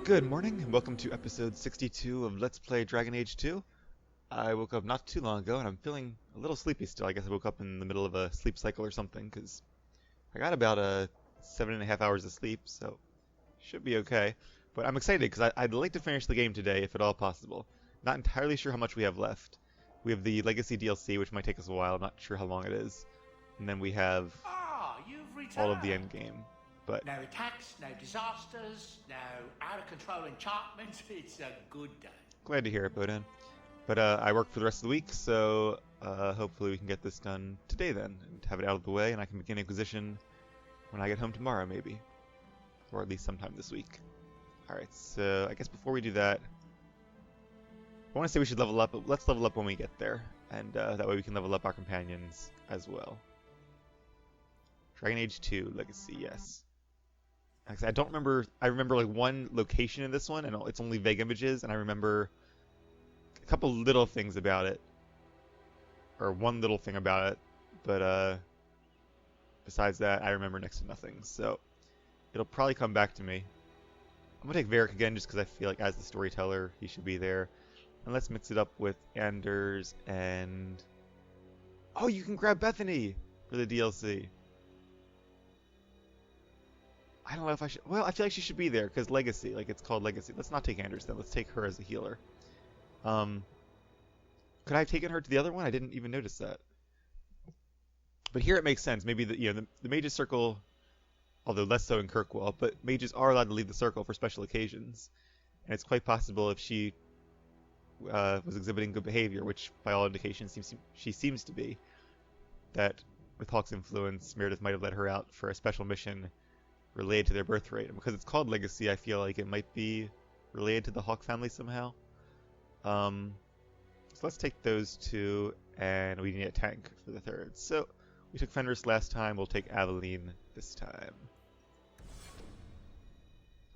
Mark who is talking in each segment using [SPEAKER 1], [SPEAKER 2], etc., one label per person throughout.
[SPEAKER 1] Good morning, and welcome to episode 62 of Let's Play Dragon Age 2. I woke up not too long ago, and I'm feeling a little sleepy still. I guess I woke up in the middle of a sleep cycle or something, because I got about 7.5 hours of sleep, so should be okay. But I'm excited, because I'd like to finish the game today, if at all possible. Not entirely sure how much we have left. We have the Legacy DLC, which might take us a while. I'm not sure how long it is. And then we have all of the end game. But
[SPEAKER 2] no attacks, no disasters, no out-of-control enchantments. It's a good day.
[SPEAKER 1] Glad to hear it, Bodan. But I work for the rest of the week, so hopefully we can get this done today then, and have it out of the way, and I can begin Inquisition when I get home tomorrow, maybe. Or at least sometime this week. Alright, so I guess before we do that, I want to say we should level up, but let's level up when we get there, and that way we can level up our companions as well. Dragon Age 2 Legacy, yes. I don't remember. I remember like one location in this one, and it's only vague images, and I remember a couple little things about it, or one little thing about it, but besides that, I remember next to nothing. So it'll probably come back to me. I'm gonna take Varric again, just because I feel like as the storyteller, he should be there. And let's mix it up with Anders and oh, you can grab Bethany for the DLC. I don't know if I should. Well, I feel like she should be there because Legacy, like it's called Legacy. Let's not take Anders then. Let's take her as a healer. Could I have taken her to the other one? I didn't even notice that. But here it makes sense. Maybe the mages circle, although less so in Kirkwall, but mages are allowed to leave the circle for special occasions, and it's quite possible if she was exhibiting good behavior, which by all indications she seems to be, that with Hawke's influence, Meredith might have let her out for a special mission related to their birth rate. And because it's called Legacy, I feel like it might be related to the Hawke family somehow. So let's take those two, and we need a tank for the third. So we took Fenris last time, we'll take Aveline this time.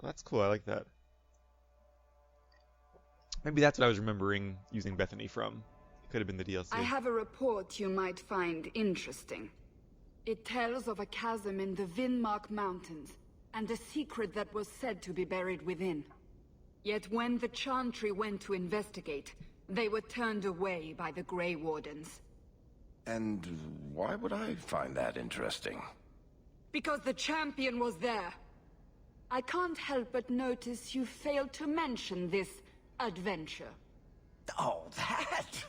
[SPEAKER 1] Well, that's cool, I like that. Maybe that's what I was remembering using Bethany from. It could have been the DLC.
[SPEAKER 3] I have a report you might find interesting. It tells of a chasm in the Vinmark Mountains, and a secret that was said to be buried within. Yet when the Chantry went to investigate, they were turned away by the Grey Wardens.
[SPEAKER 4] And why would I find that interesting?
[SPEAKER 3] Because the champion was there. I can't help but notice you failed to mention this adventure.
[SPEAKER 4] Oh, that?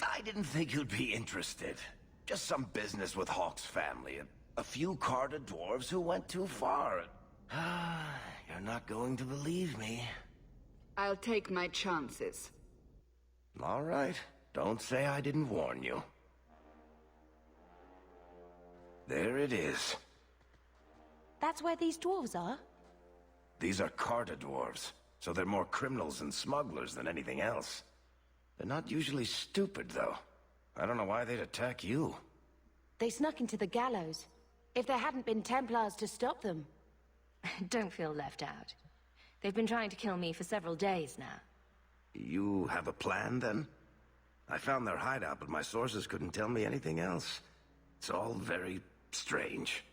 [SPEAKER 4] I didn't think you'd be interested. Just some business with Hawke's family. A few carded dwarves who went too far. You're not going to believe me.
[SPEAKER 3] I'll take my chances.
[SPEAKER 4] All right. Don't say I didn't warn you. There it is.
[SPEAKER 5] That's where these dwarves are?
[SPEAKER 4] These are carded dwarves, so they're more criminals and smugglers than anything else. They're not usually stupid, though. I don't know why they'd attack you.
[SPEAKER 5] They snuck into the gallows. If there hadn't been Templars to stop them. Don't feel left out. They've been trying to kill me for several days now.
[SPEAKER 4] You have a plan, then? I found their hideout, but my sources couldn't tell me anything else. It's all very strange.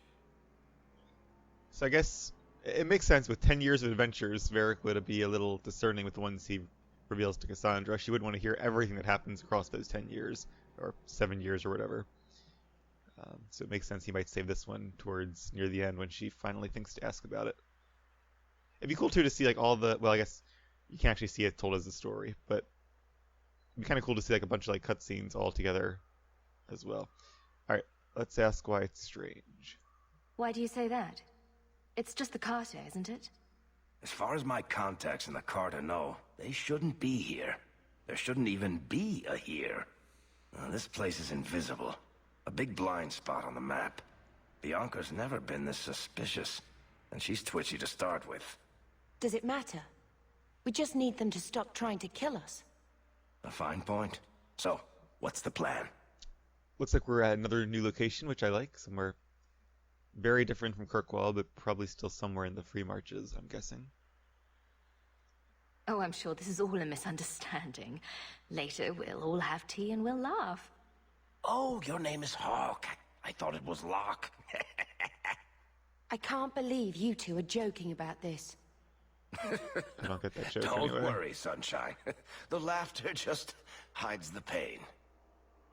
[SPEAKER 1] So I guess it makes sense with 10 years of adventures, Varric would be a little discerning with the ones he reveals to Cassandra. She would want to hear everything that happens across those 10 years, or 7 years or whatever. So it makes sense he might save this one towards near the end when she finally thinks to ask about it. It'd be cool too to see like all the, well I guess you can't actually see it told as a story, but it'd be kind of cool to see like a bunch of like cutscenes all together as well. Alright, let's ask why it's strange.
[SPEAKER 5] Why do you say that? It's just the Carter, isn't it?
[SPEAKER 4] As far as my contacts in the Carter know, they shouldn't be here. There shouldn't even be a here. This place is invisible. A big blind spot on the map. Bianca's never been this suspicious, and she's twitchy to start with.
[SPEAKER 5] Does it matter? We just need them to stop trying to kill us.
[SPEAKER 4] A fine point. So, what's the plan?
[SPEAKER 1] Looks like we're at another new location, which I like. Somewhere very different from Kirkwall, but probably still somewhere in the Free Marches, I'm guessing.
[SPEAKER 5] Oh, I'm sure this is all a misunderstanding. Later, we'll all have tea and we'll laugh.
[SPEAKER 4] Oh, your name is Hawke. I thought it was Locke.
[SPEAKER 5] I can't believe you two are joking about this.
[SPEAKER 1] I don't get that joke
[SPEAKER 4] Don't
[SPEAKER 1] anyway.
[SPEAKER 4] worry, Sunshine. The laughter just hides the pain.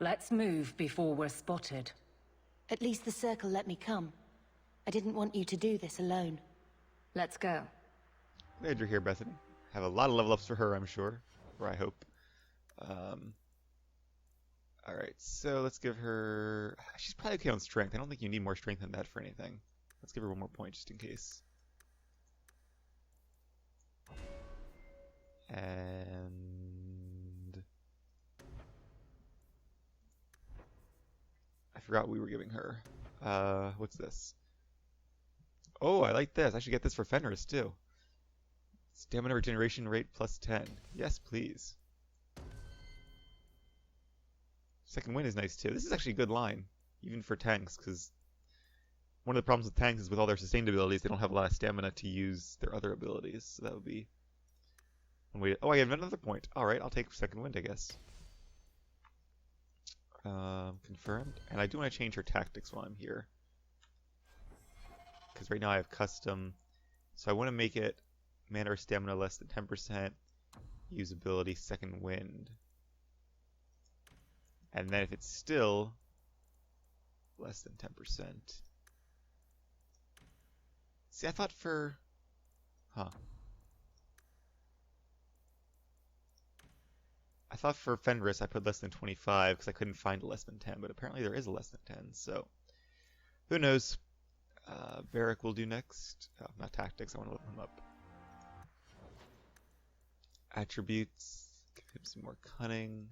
[SPEAKER 5] Let's move before we're spotted. At least the Circle let me come. I didn't want you to do this alone. Let's go.
[SPEAKER 1] Glad you're here, Bethany. Have a lot of level ups for her, I'm sure. Or I hope. Alright, so let's give her... She's probably okay on strength. I don't think you need more strength than that for anything. Let's give her one more point just in case. And... I forgot what we were giving her. What's this? Oh, I like this. I should get this for Fenris, too. Stamina regeneration rate plus 10. Yes, please. Second wind is nice, too. This is actually a good line, even for tanks, because one of the problems with tanks is with all their sustained abilities, they don't have a lot of stamina to use their other abilities. So that would be one way to... Oh, I have another point. Alright, I'll take second wind, I guess. Confirmed. And I do want to change her tactics while I'm here. Because right now I have custom. So I want to make it mana or stamina less than 10%. Usability, second wind. And then if it's still less than 10%. See, I thought for... Huh. I thought for Fenris I put less than 25 because I couldn't find a less than 10, but apparently there is a less than 10, so... Who knows? Varric will do next. Oh, not tactics, I want to level him up. Attributes. Give him some more cunning.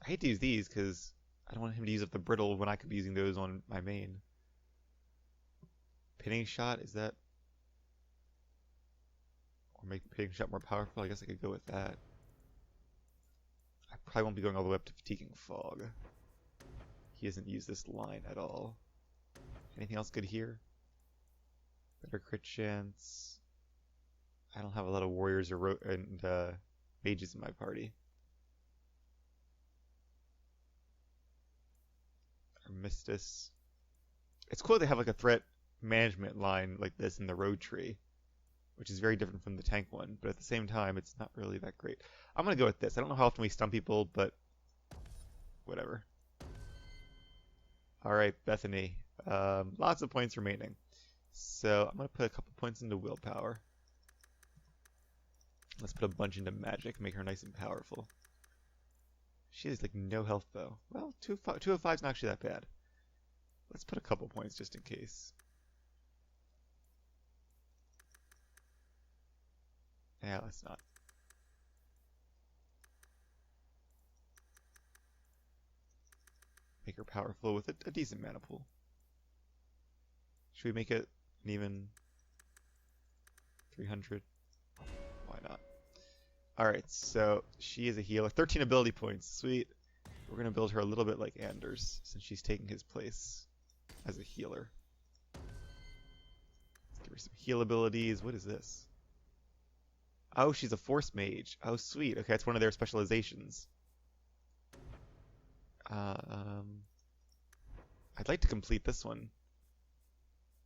[SPEAKER 1] I hate to use these because I don't want him to use up the brittle when I could be using those on my main. Pinning shot, is that... Or make the pinning shot more powerful? I guess I could go with that. I probably won't be going all the way up to fatiguing fog. He hasn't used this line at all. Anything else good here? Better crit chance. I don't have a lot of warriors or mages in my party. Or Mistis. It's cool they have like a threat management line like this in the road tree, which is very different from the tank one, but at the same time it's not really that great. I'm gonna go with this. I don't know how often we stun people, but whatever. Alright, Bethany. Lots of points remaining. So I'm going to put a couple points into willpower. Let's put a bunch into magic, make her nice and powerful. She has like no health though. Well, 205 is not actually that bad. Let's put a couple points just in case. Yeah, let's not. Make her powerful with a decent mana pool. Should we make it an even 300? Why not? Alright, so she is a healer. 13 ability points. Sweet. We're going to build her a little bit like Anders, since she's taking his place as a healer. Let's give her some heal abilities. What is this? Oh, she's a force mage. Oh, sweet. Okay, that's one of their specializations. I'd like to complete this one,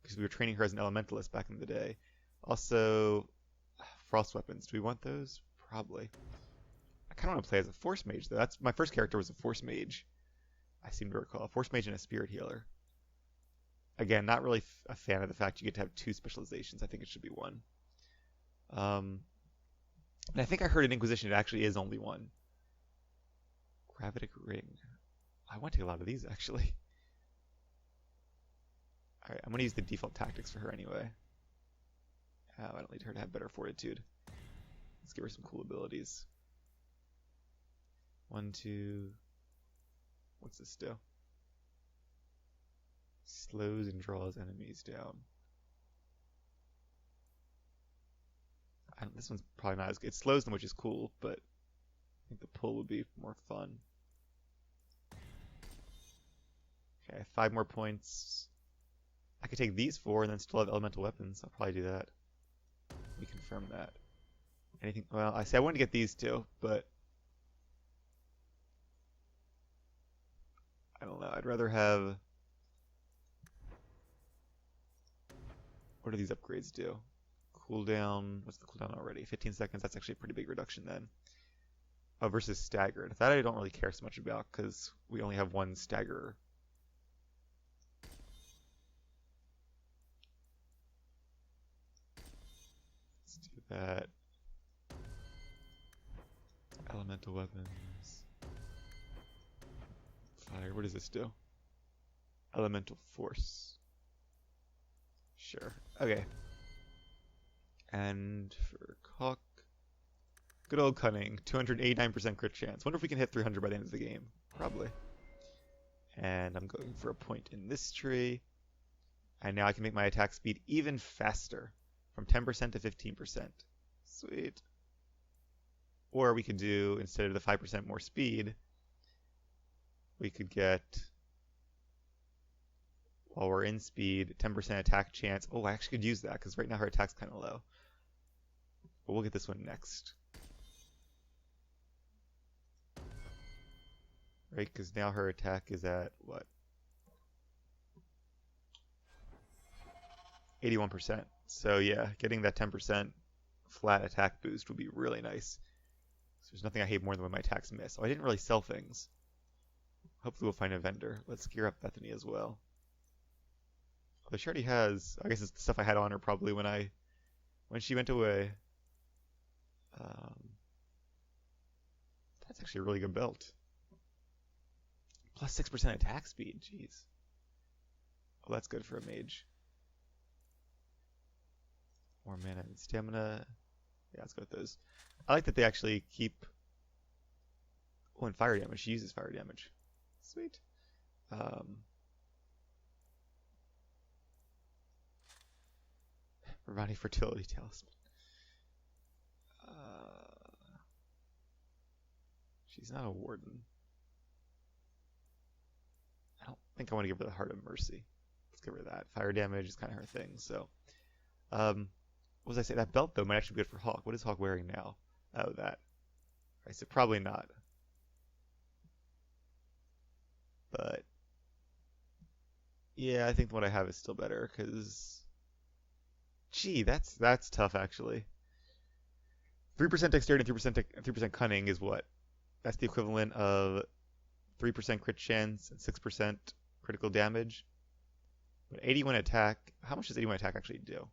[SPEAKER 1] because we were training her as an elementalist back in the day. Also, frost weapons. Do we want those? Probably. I kind of want to play as a force mage, though. That's my first character was a force mage. I seem to recall. A force mage and a spirit healer. Again, not really a fan of the fact you get to have two specializations. I think it should be one. And I think I heard in Inquisition it actually is only one. Gravitic ring. I want to take a lot of these, actually. Alright, I'm going to use the default tactics for her anyway. I don't need her to have better fortitude. Let's give her some cool abilities. 1, 2... What's this do? Slows and draws enemies down. This one's probably not as good. It slows them, which is cool, but I think the pull would be more fun. Okay, 5 more points. I could take these 4 and then still have elemental weapons. I'll probably do that. Let me confirm that. Anything? Well, I wanted to get these 2, but I don't know. I'd rather have... What do these upgrades do? Cooldown... What's the cooldown already? 15 seconds. That's actually a pretty big reduction then. Oh, versus staggered. That I don't really care so much about because we only have one staggerer. Let's do that. Elemental weapons. Fire. What does this do? Elemental force. Sure. Okay. And for Hawke, good old cunning. 289% crit chance. Wonder if we can hit 300 by the end of the game. Probably. And I'm going for a point in this tree. And now I can make my attack speed even faster. From 10% to 15%. Sweet. Or we could do, instead of the 5% more speed, we could get, while we're in speed, 10% attack chance. Oh, I actually could use that, because right now her attack's kind of low. But we'll get this one next. Right, because now her attack is at, what? 81%. So yeah, getting that 10% flat attack boost would be really nice. So there's nothing I hate more than when my attacks miss. Oh, I didn't really sell things. Hopefully we'll find a vendor. Let's gear up Bethany as well. Although she already has, I guess it's the stuff I had on her probably when she went away. That's actually a really good belt. Plus 6% attack speed, jeez. Oh, that's good for a mage. More mana and stamina. Yeah, let's go with those. I like that they actually keep... Oh, and fire damage. She uses fire damage. Sweet. Ravani Fertility Talisman. She's not a warden. I don't think I want to give her the Heart of Mercy. Let's give her that. Fire damage is kind of her thing, so... what was I say? That belt, though, might actually be good for Hawke. What is Hawke wearing now? Oh, that. I said probably not. But... yeah, I think what I have is still better, because... Gee, that's tough, actually. 3% dexterity and 3% cunning is what? That's the equivalent of 3% crit chance and 6% critical damage. But 81 attack... How much does 81 attack actually do?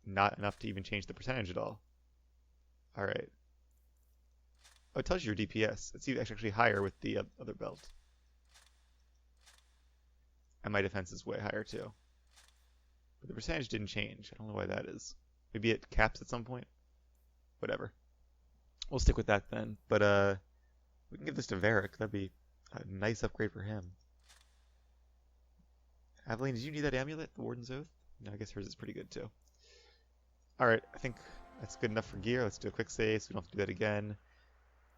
[SPEAKER 1] Not enough to even change the percentage at all. Alright. Oh, it tells you your DPS. It's actually higher with the other belt. And my defense is way higher too. But the percentage didn't change. I don't know why that is. Maybe it caps at some point? Whatever. We'll stick with that then. But we can give this to Varric. That'd be a nice upgrade for him. Aveline, did you need that amulet? The Warden's Oath? No, I guess hers is pretty good too. Alright, I think that's good enough for gear. Let's do a quick save so we don't have to do that again.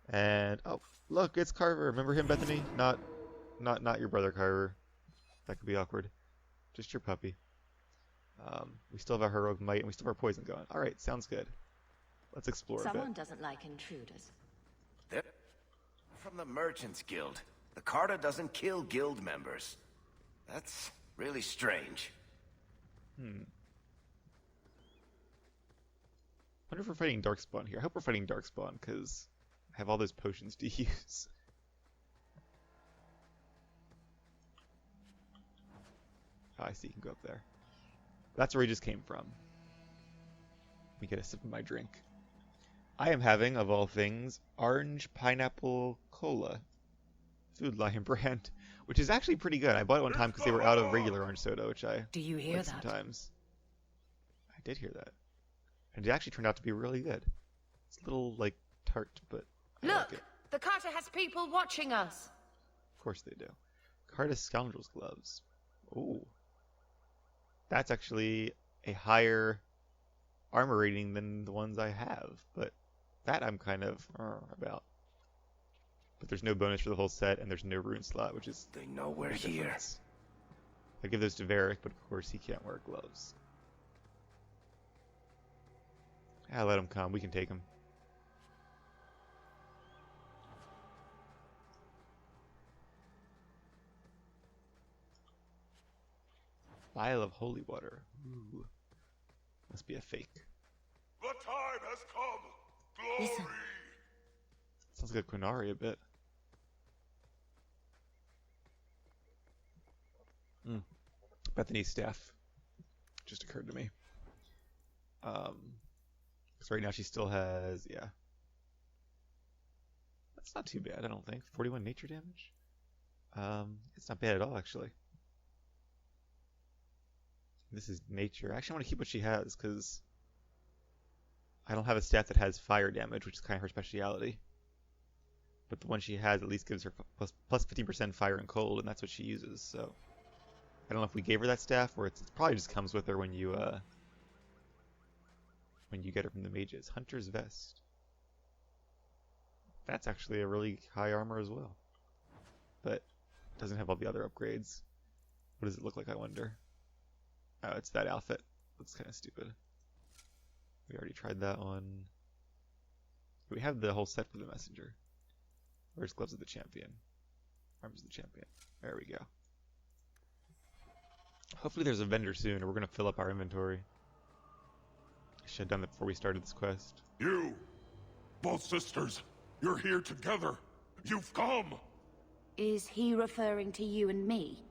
[SPEAKER 1] And, oh, look, it's Carver. Remember him, Bethany? Not your brother, Carver. That could be awkward. Just your puppy. We still have our heroic might, and we still have our poison going. Alright, sounds good. Let's explore a bit.
[SPEAKER 5] Someone doesn't like intruders.
[SPEAKER 4] They're from the Merchants Guild. The Carta doesn't kill guild members. That's really strange.
[SPEAKER 1] Wonder if we're fighting Darkspawn here. I hope we're fighting Darkspawn, because I have all those potions to use. Oh, I see, you can go up there. That's where he just came from. Let me get a sip of my drink. I am having, of all things, orange pineapple cola. Food Lion brand, which is actually pretty good. I bought it one time because they were out of regular orange soda, which I
[SPEAKER 5] Do you hear
[SPEAKER 1] like
[SPEAKER 5] that?
[SPEAKER 1] sometimes. I did hear that. And it actually turned out to be really good. It's a little, like, tart, but I
[SPEAKER 5] Look!
[SPEAKER 1] like it.
[SPEAKER 5] The Carter has people watching us!
[SPEAKER 1] Of course they do. Carta Scoundrel's Gloves. Ooh. That's actually a higher armor rating than the ones I have, but that I'm kind of about. But there's no bonus for the whole set, and there's no rune slot, which is...
[SPEAKER 4] They know we're
[SPEAKER 1] big
[SPEAKER 4] here.
[SPEAKER 1] difference. I give those to Varric, but of course he can't wear gloves. Yeah, let him come. We can take him. Vial of holy water. Ooh. Must be a fake.
[SPEAKER 6] The time has come. Glory.
[SPEAKER 5] Listen.
[SPEAKER 1] Sounds like a Quinari a bit. Bethany's staff just occurred to me. Because right now she still has, yeah. That's not too bad, I don't think. 41 nature damage? It's not bad at all, actually. This is nature. I actually want to keep what she has, because I don't have a stat that has fire damage, which is kind of her speciality. But the one she has at least gives her plus 15% fire and cold, and that's what she uses, so... I don't know if we gave her that staff, or it probably just comes with her when you get her from the mages. Hunter's Vest. That's actually a really high armor as well. But it doesn't have all the other upgrades. What does it look like, I wonder? Oh, it's that outfit. That's kind of stupid. We already tried that one. We have the whole set for the messenger. Where's Gloves of the Champion? Arms of the Champion. There we go. Hopefully there's a vendor soon, or we're going to fill up our inventory. I should have done that before we started this quest.
[SPEAKER 6] You, both sisters, you're here together. You've come.
[SPEAKER 5] Is he referring to you and me?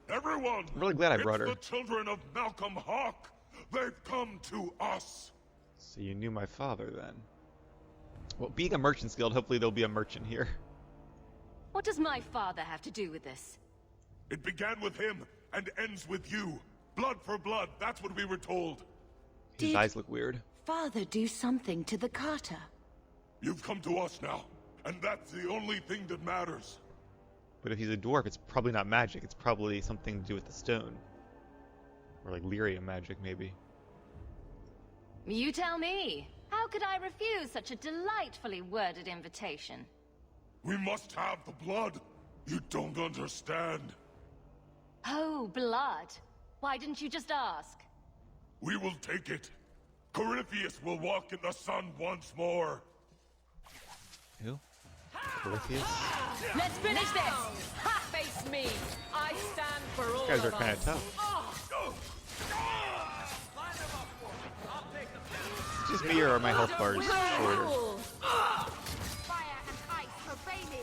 [SPEAKER 6] Everyone.
[SPEAKER 1] I'm really glad I brought her.
[SPEAKER 6] It's the children of Malcolm Hawke. They've come to us.
[SPEAKER 1] So you knew my father then. Well, being a merchant's guild, hopefully there'll be a merchant here.
[SPEAKER 5] What does my father have to do with this?
[SPEAKER 6] It began with him and ends with you. Blood for blood, that's what we were told.
[SPEAKER 1] His eyes look weird.
[SPEAKER 5] Father do something to the Carter?
[SPEAKER 6] You've come to us now, and that's the only thing that matters.
[SPEAKER 1] But if he's a dwarf, it's probably not magic. It's probably something to do with the stone. Or like lyrium magic, maybe.
[SPEAKER 5] You tell me. How could I refuse such a delightfully worded invitation?
[SPEAKER 6] We must have the blood. You don't understand.
[SPEAKER 5] Oh, blood. Why didn't you just ask?
[SPEAKER 6] We will take it. Corypheus will walk in the sun once more.
[SPEAKER 1] Who? Corypheus?
[SPEAKER 7] Let's finish this! Ha! Face me! I stand for all
[SPEAKER 1] These guys are
[SPEAKER 7] of
[SPEAKER 1] kind of
[SPEAKER 7] us.
[SPEAKER 1] tough. Is it just me, or are my health bars shorter?
[SPEAKER 3] Fire and ice, obey me!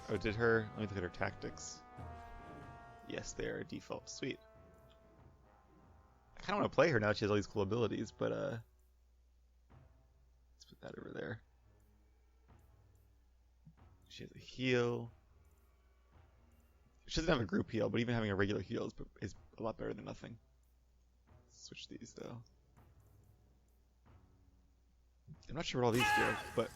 [SPEAKER 1] Oh, did her? Let me look at her tactics. Yes, they are default. Sweet. I kind of want to play her now that she has all these cool abilities, but let's put that over there. She has a heal. She doesn't have a group heal, but even having a regular heal is a lot better than nothing. Switch these though. I'm not sure what all these do, but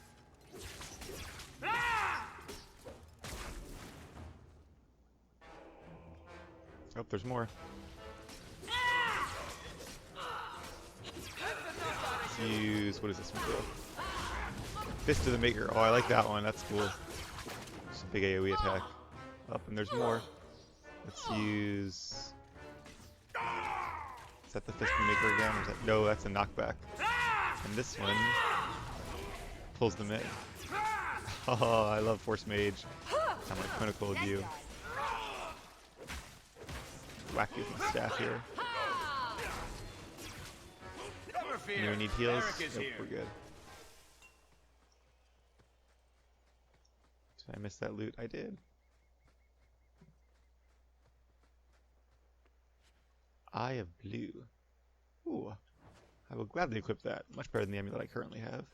[SPEAKER 1] oh, there's more. Let's use, what does this one do? Fist of the Maker. Oh, I like that one. That's cool. Just a big AoE attack. Up, and there's more. Let's use... Is that the Fist of the Maker again? Or is that... No, that's a knockback. And this one pulls them in. Oh, I love Force Mage. I'm like clinical with you. Whack you with my staff here. Anyone need heals? Nope, we're good. Did I miss that loot? I did. Eye of Blue. Ooh. I will gladly equip that. Much better than the amulet I currently have.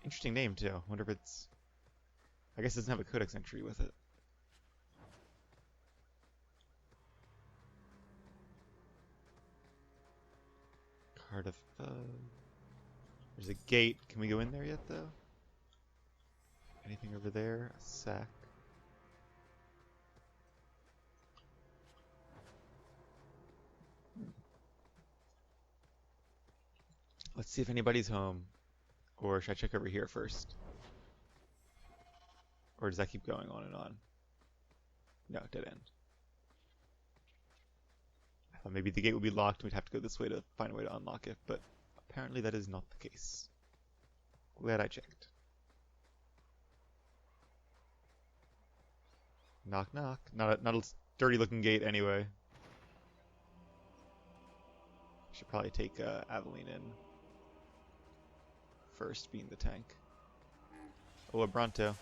[SPEAKER 1] Interesting name, too. Wonder if it's... I guess it doesn't have a codex entry with it. Card of... There's a gate. Can we go in there yet, though? Anything over there? A sack. Let's see if anybody's home. Or should I check over here first? Or does that keep going on and on? No, dead end. I thought maybe the gate would be locked and we'd have to go this way to find a way to unlock it, but apparently that is not the case. Glad I checked. Knock knock. Not a dirty looking gate anyway. Should probably take Aveline in first, being the tank. Oh, a Bronto.
[SPEAKER 2] Is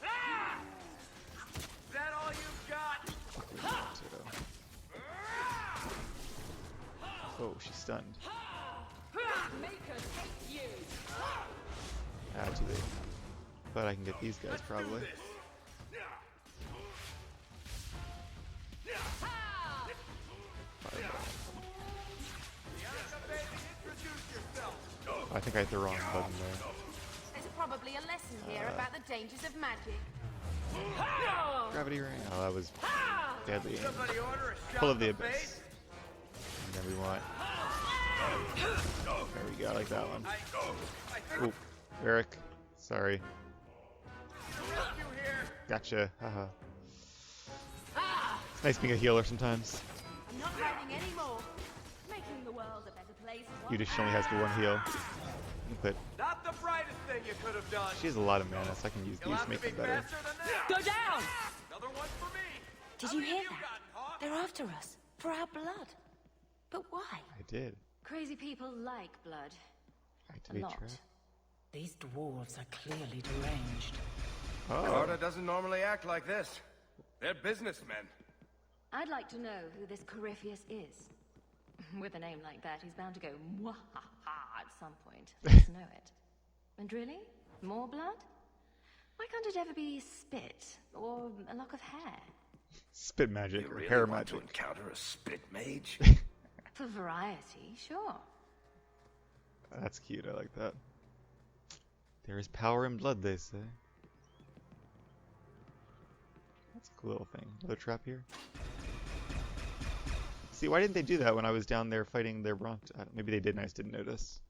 [SPEAKER 2] that all you've got?
[SPEAKER 1] Oh, she's stunned.
[SPEAKER 7] Make us hate you.
[SPEAKER 1] Too late. But I can get these guys probably. Oh, I think I hit the wrong button there.
[SPEAKER 5] There's probably a lesson here about the dangers of magic.
[SPEAKER 1] Gravity ring. Oh, that was deadly. Pull of the abyss. And then we want. There we go. I like that one. Oh, Eric. Sorry. Gotcha. Haha. It's nice being a healer sometimes.
[SPEAKER 5] I'm not hiding anymore. Making the world a better place.
[SPEAKER 1] Yudish only has the one heal. But
[SPEAKER 2] Not the brightest thing you could have done.
[SPEAKER 1] she has a lot of mana, so I can use these to make them better.
[SPEAKER 7] Go down!
[SPEAKER 2] Another one for me.
[SPEAKER 5] Did you hear that? They're after us. For our blood. But why?
[SPEAKER 1] I did.
[SPEAKER 5] Crazy people like blood.
[SPEAKER 1] Activate
[SPEAKER 5] lot.
[SPEAKER 1] trap.
[SPEAKER 8] These dwarves are clearly deranged.
[SPEAKER 1] Oh,
[SPEAKER 4] Carta doesn't normally act like this. They're businessmen.
[SPEAKER 5] I'd like to know who this Corypheus is. With a name like that, he's bound to go mwahaha at some point. Let's know it. And really? More blood? Why can't it ever be spit or a lock of hair?
[SPEAKER 1] spit magic
[SPEAKER 4] You
[SPEAKER 1] or
[SPEAKER 4] really
[SPEAKER 1] hair
[SPEAKER 4] want to
[SPEAKER 1] magic.
[SPEAKER 4] encounter a spit mage?
[SPEAKER 5] For variety, sure.
[SPEAKER 1] That's cute. I like that. There is power in blood, they say. That's a cool little thing. Another trap here. See, why didn't they do that when I was down there fighting their Bronto? Maybe they did and I just didn't notice.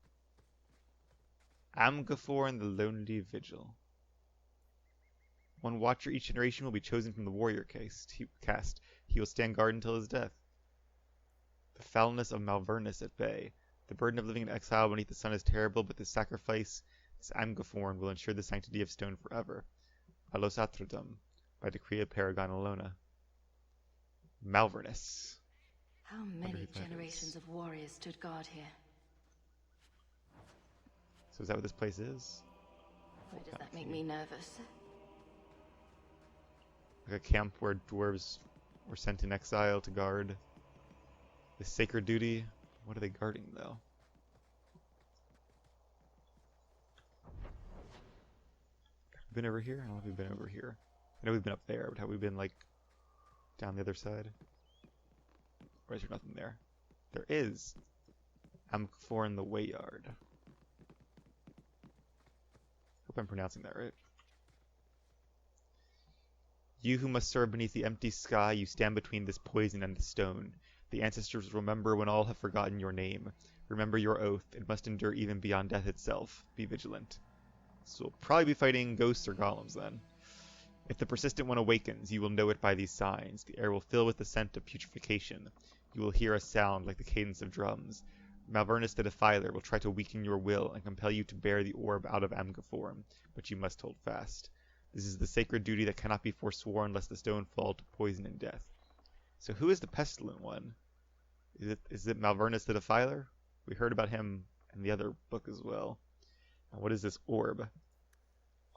[SPEAKER 1] Amgafor and the Lonely Vigil. One watcher each generation will be chosen from the warrior caste. He will stand guard until his death. The foulness of Malvernus at bay. The burden of living in exile beneath the sun is terrible, but the sacrifice, this Amgaforn, will ensure the sanctity of stone forever. Alos Atrodum, by decree of Paragon Alona. Malvernus.
[SPEAKER 5] How many generations of warriors stood guard here?
[SPEAKER 1] So is that what this place is?
[SPEAKER 5] Why does that make me nervous?
[SPEAKER 1] Like a camp where dwarves were sent in exile to guard the sacred duty. What are they guarding, though? Have we been over here? I don't know if we've been over here. I know we've been up there, but have we been, like, down the other side? Or is there nothing there? There is. Amgafor in the Wayyard. Hope I'm pronouncing that right. You who must serve beneath the empty sky, you stand between this poison and the stone. The ancestors remember when all have forgotten your name. Remember your oath. It must endure even beyond death itself. Be vigilant. So we'll probably be fighting ghosts or golems then. If the persistent one awakens, you will know it by these signs. The air will fill with the scent of putrefaction. You will hear a sound like the cadence of drums. Malvernus the Defiler will try to weaken your will and compel you to bear the orb out of Amgafor, but you must hold fast. This is the sacred duty that cannot be forsworn lest the stone fall to poison and death. So who is the pestilent one? Is it Malvernus the Defiler? We heard about him in the other book as well. And what is this orb?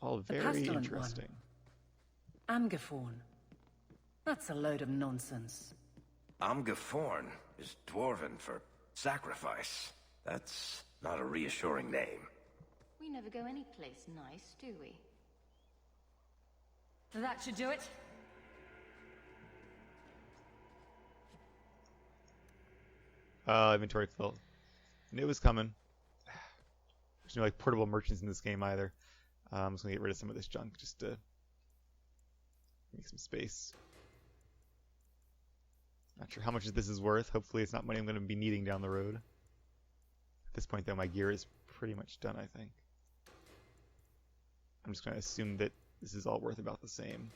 [SPEAKER 1] All very interesting.
[SPEAKER 8] Amgaforn. That's a load of nonsense.
[SPEAKER 4] Amgaforn is dwarven for sacrifice. That's not a reassuring name.
[SPEAKER 5] We never go any place nice, do we?
[SPEAKER 7] That should do it.
[SPEAKER 1] Inventory fill. Knew it was coming. There's no like portable merchants in this game either. I'm just gonna get rid of some of this junk just to make some space. Not sure how much this is worth. Hopefully it's not money I'm going to be needing down the road. At this point though, my gear is pretty much done, I think. I'm just going to assume that this is all worth about the same.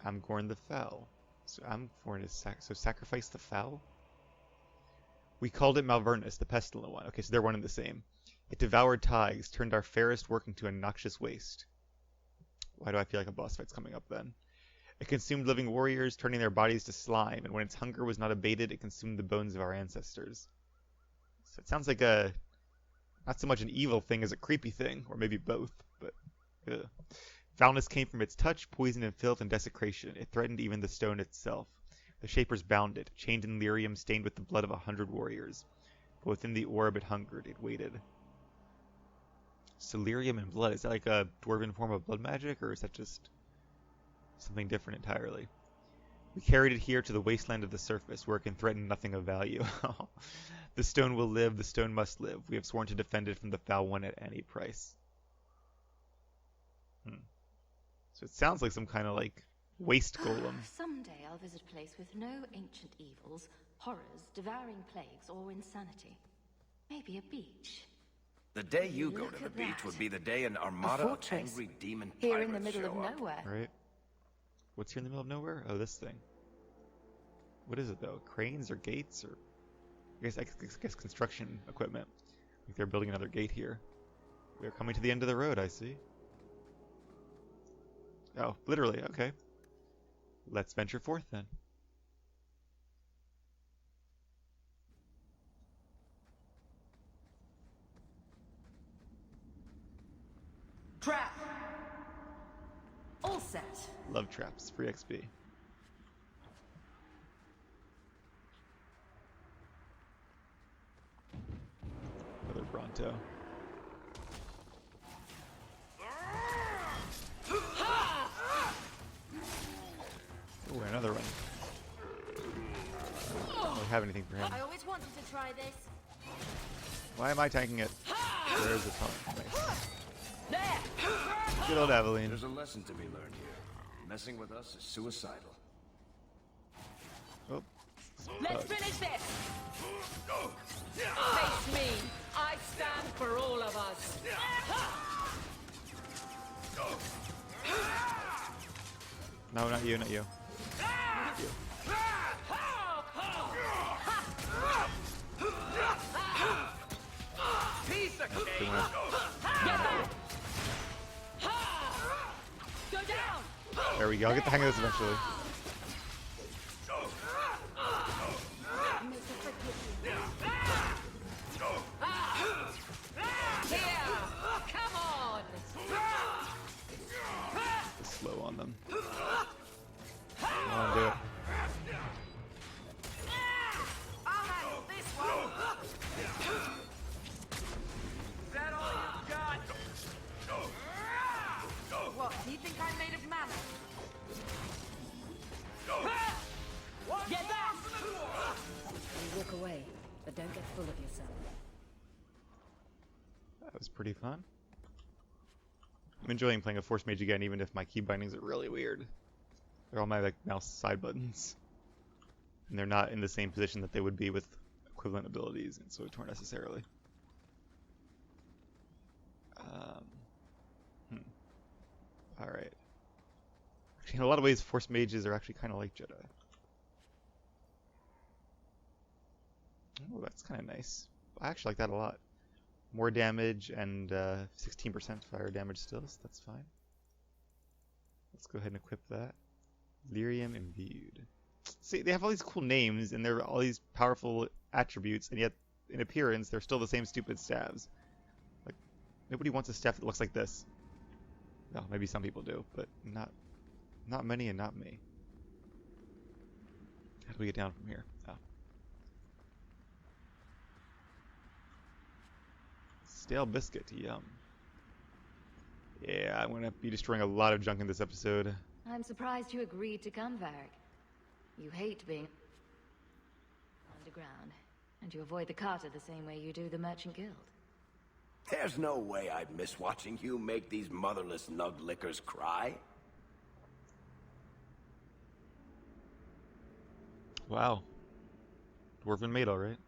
[SPEAKER 1] Amgorn the Foul. So Amgorn is sacrifice the fowl? We called it Malvernus, the pestilent one. Okay, so they're one and the same. It devoured ties, turned our fairest work into a noxious waste. Why do I feel like a boss fight's coming up then? It consumed living warriors, turning their bodies to slime, and when its hunger was not abated, it consumed the bones of our ancestors. So it sounds like not so much an evil thing as a creepy thing, or maybe both, but ugh. Foulness came from its touch, poison and filth and desecration. It threatened even the stone itself. The Shapers bound it, chained in lyrium stained with the blood of 100 warriors. But within the orb it hungered, it waited. So lyrium and blood, is that like a dwarven form of blood magic, or is that just something different entirely? We carried it here to the wasteland of the surface, where it can threaten nothing of value. The stone will live, the stone must live. We have sworn to defend it from the foul one at any price. So it sounds like some kind of like waste golem.
[SPEAKER 5] Someday I'll visit a place with no ancient evils, horrors, devouring plagues, or insanity. Maybe a beach.
[SPEAKER 4] The day you go
[SPEAKER 5] Look
[SPEAKER 4] to the
[SPEAKER 5] at
[SPEAKER 4] beach
[SPEAKER 5] that.
[SPEAKER 4] would be the day an armada of
[SPEAKER 5] fortress.
[SPEAKER 4] angry demon
[SPEAKER 5] Here in the
[SPEAKER 4] pirates
[SPEAKER 5] middle of
[SPEAKER 4] show up.
[SPEAKER 5] nowhere.
[SPEAKER 1] Right. What's here in the middle of nowhere? Oh, this thing. What is it though? Cranes or gates or I guess construction equipment. Like they're building another gate here. We're coming to the end of the road, I see. Oh, literally, okay. Let's venture forth then.
[SPEAKER 8] Trap! All set.
[SPEAKER 1] Love traps, free XP. Another Bronto. Ooh, another one. I don't really have anything for him.
[SPEAKER 7] I always wanted to try this.
[SPEAKER 1] Why am I tanking it? There's a ton. Nice.
[SPEAKER 7] There!
[SPEAKER 1] Good old Aveline.
[SPEAKER 4] There's a lesson to be learned here. Messing with us is suicidal.
[SPEAKER 1] Oh.
[SPEAKER 7] Let's finish this! Face me! I stand for all of us!
[SPEAKER 1] No, not you, not you.
[SPEAKER 2] Piece of
[SPEAKER 1] Good
[SPEAKER 2] cake!
[SPEAKER 1] one.
[SPEAKER 7] Go down!
[SPEAKER 1] There we go. I'll get the hang of this eventually.
[SPEAKER 7] Here! Come on!
[SPEAKER 1] Just slow on them. Come on, do it.
[SPEAKER 2] I'll handle this one! Is that all you got? What, do you think I'm made of mana?
[SPEAKER 7] Get back!
[SPEAKER 8] You walk away, but don't get full of yourself.
[SPEAKER 1] That was pretty fun. I'm enjoying playing a Force Mage again, even if my key bindings are really weird. They're all my like mouse side buttons, and they're not in the same position that they would be with equivalent abilities in SWTOR necessarily. All right. Actually, in a lot of ways, Force Mages are actually kind of like Jedi. Oh, that's kind of nice. I actually like that a lot. More damage and 16% fire damage still, so that's fine. Let's go ahead and equip that. Lyrium imbued. See, they have all these cool names and they're all these powerful attributes, and yet in appearance they're still the same stupid staves. Like, nobody wants a staff that looks like this. No, maybe some people do, but not many and not me. How do we get down from here? Oh. Stale biscuit, yum. Yeah, I'm gonna be destroying a lot of junk in this episode.
[SPEAKER 5] I'm surprised you agreed to come, Varric. You hate being underground, and you avoid the Carter the same way you do the Merchant Guild.
[SPEAKER 4] There's no way I'd miss watching you make these motherless nug lickers cry.
[SPEAKER 1] Wow. Dwarven maid, alright.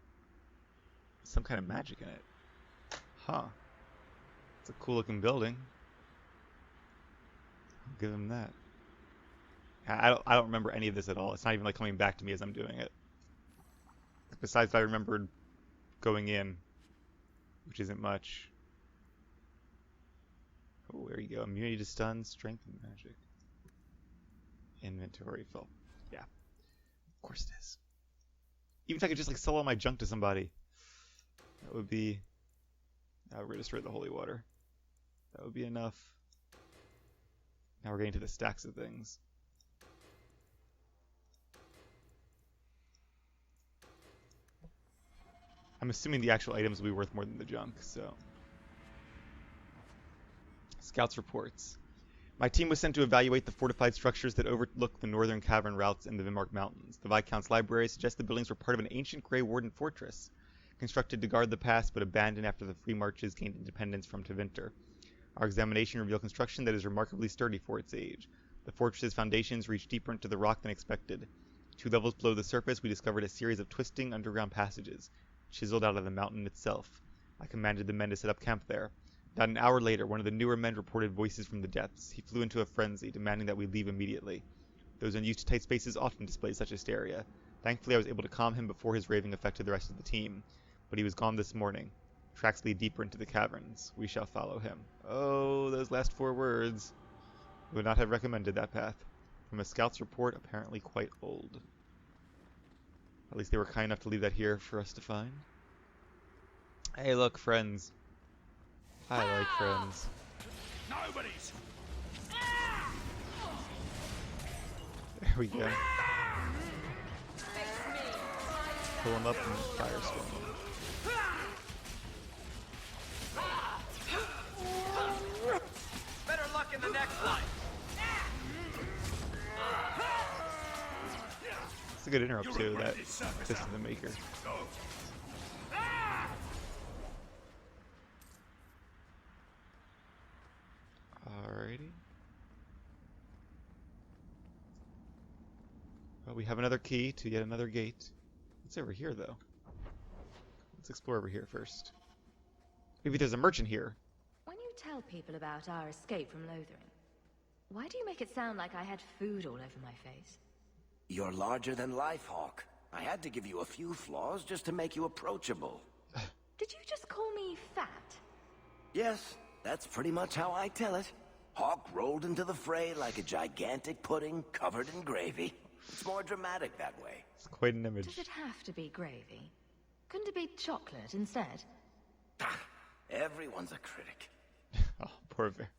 [SPEAKER 1] Some kind of magic in it. Huh. It's a cool looking building. I'll give him that. I don't remember any of this at all. It's not even like coming back to me as I'm doing it. Besides, I remembered going in which isn't much. Oh, there you go. Immunity to stun, strength, and magic. Inventory full. Yeah, of course it is. Even if I could just like sell all my junk to somebody, that would be. We're gonna destroy the holy water. That would be enough. Now we're getting to the stacks of things. I'm assuming the actual items will be worth more than the junk, so. Scouts reports. My team was sent to evaluate the fortified structures that overlook the northern cavern routes in the Vimmark Mountains. The Viscount's library suggests the buildings were part of an ancient Grey Warden fortress, constructed to guard the pass but abandoned after the Free Marches gained independence from Tevinter. Our examination revealed construction that is remarkably sturdy for its age. The fortress's foundations reach deeper into the rock than expected. 2 levels below the surface, we discovered a series of twisting underground passages, chiseled out of the mountain itself. I commanded the men to set up camp there. About an hour later, one of the newer men reported voices from the depths. He flew into a frenzy, demanding that we leave immediately. Those unused to tight spaces often display such hysteria. Thankfully, I was able to calm him before his raving affected the rest of the team. But he was gone this morning. Tracks lead deeper into the caverns. We shall follow him. Oh, those last 4 words. Would not have recommended that path. From a scout's report, apparently quite old. At least they were kind enough to leave that here for us to find. Hey, look, friends. I like friends.
[SPEAKER 6] Nobody's.
[SPEAKER 1] There we go. Pull him up and firestorm him.
[SPEAKER 9] Better luck in the next one.
[SPEAKER 1] It's a good interrupt too, that Fist of the Maker. Alrighty. Well, we have another key to yet another gate. What's over here, though? Let's explore over here first. Maybe there's a merchant here.
[SPEAKER 5] When you tell people about our escape from Lothering, why do you make it sound like I had food all over my face?
[SPEAKER 4] You're larger than life, Hawke. I had to give you a few flaws just to make you approachable.
[SPEAKER 5] Did you just call me fat?
[SPEAKER 4] Yes, that's pretty much how I tell it. Hawke rolled into the fray like a gigantic pudding covered in gravy. It's more dramatic that way.
[SPEAKER 1] It's quite an image.
[SPEAKER 5] Does it have to be gravy? Couldn't it be chocolate instead?
[SPEAKER 4] Everyone's a critic.
[SPEAKER 1] Oh, poor bear.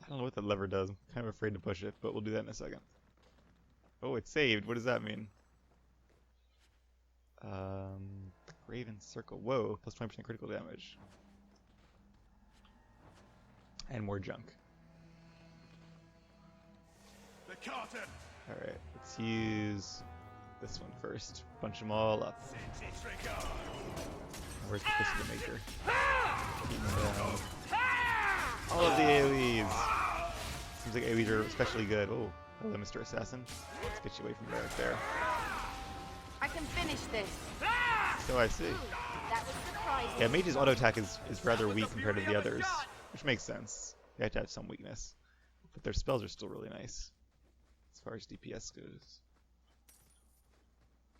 [SPEAKER 1] I don't know what that lever does. I'm kind of afraid to push it, but we'll do that in a second. Oh, it's saved. What does that mean? Raven Circle. Whoa, plus 20% critical damage. And more junk.
[SPEAKER 6] The carton.
[SPEAKER 1] Alright, let's use this one first. Bunch them all up. Where's the Fist of the Maker? All of the AoEs! Seems like AoEs are especially good. Oh, hello, Mr. Assassin. Let's get you away from there.
[SPEAKER 7] I can finish this.
[SPEAKER 1] So I see.
[SPEAKER 7] That was surprising.
[SPEAKER 1] Yeah, Mage's auto attack is rather weak compared to the others, which makes sense. They have to have some weakness. But their spells are still really nice, as far as DPS goes.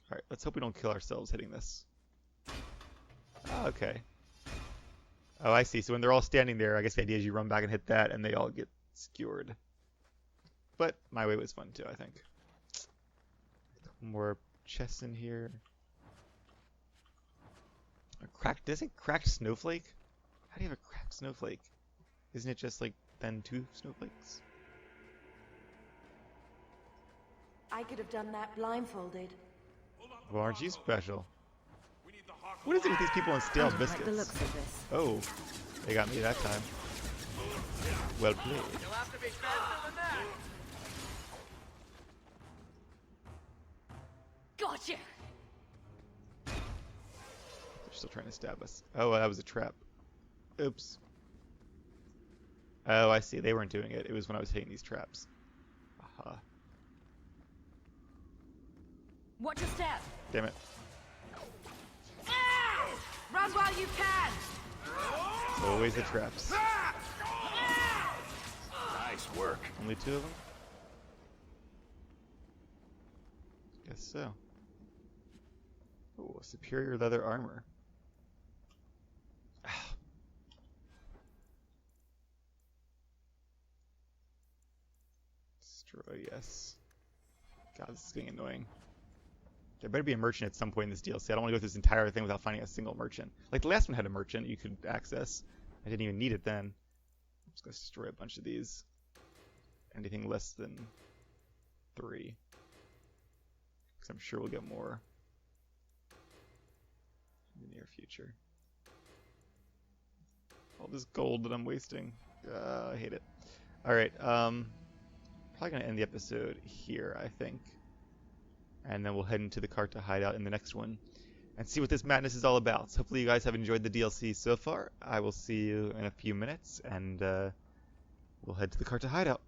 [SPEAKER 1] Alright, let's hope we don't kill ourselves hitting this. Oh, okay. Oh, I see. So when they're all standing there, I guess the idea is you run back and hit that, and they all get skewered. But my way was fun too, I think. A couple more chests in here. Does it cracked snowflake? How do you have a cracked snowflake? Isn't it just like then 2 snowflakes?
[SPEAKER 7] I could have done that blindfolded.
[SPEAKER 1] Well, aren't you special? What is it with these people on stale biscuits?
[SPEAKER 8] The looks of this.
[SPEAKER 1] Oh, they got me that time. Well played.
[SPEAKER 9] You'll have to be faster than that.
[SPEAKER 7] Gotcha!
[SPEAKER 1] They're still trying to stab us. Oh, that was a trap. Oops. Oh, I see. They weren't doing it. It was when I was hitting these traps. Aha.
[SPEAKER 7] Watch your step!
[SPEAKER 1] Damn it.
[SPEAKER 7] Run while you can!
[SPEAKER 1] It's always the traps.
[SPEAKER 4] Nice work.
[SPEAKER 1] Only 2 of them? Guess so. Oh, superior leather armor. Destroy, yes. God, this is getting annoying. There better be a merchant at some point in this DLC. I don't want to go through this entire thing without finding a single merchant. Like the last one had a merchant you could access. I didn't even need it then. I'm just going to destroy a bunch of these. Anything less than 3. Because I'm sure we'll get more in the near future. All this gold that I'm wasting. I hate it. Alright, probably going to end the episode here, I think. And then we'll head into the Carta hideout in the next one and see what this madness is all about. So hopefully you guys have enjoyed the DLC so far. I will see you in a few minutes, and we'll head to the Carta hideout.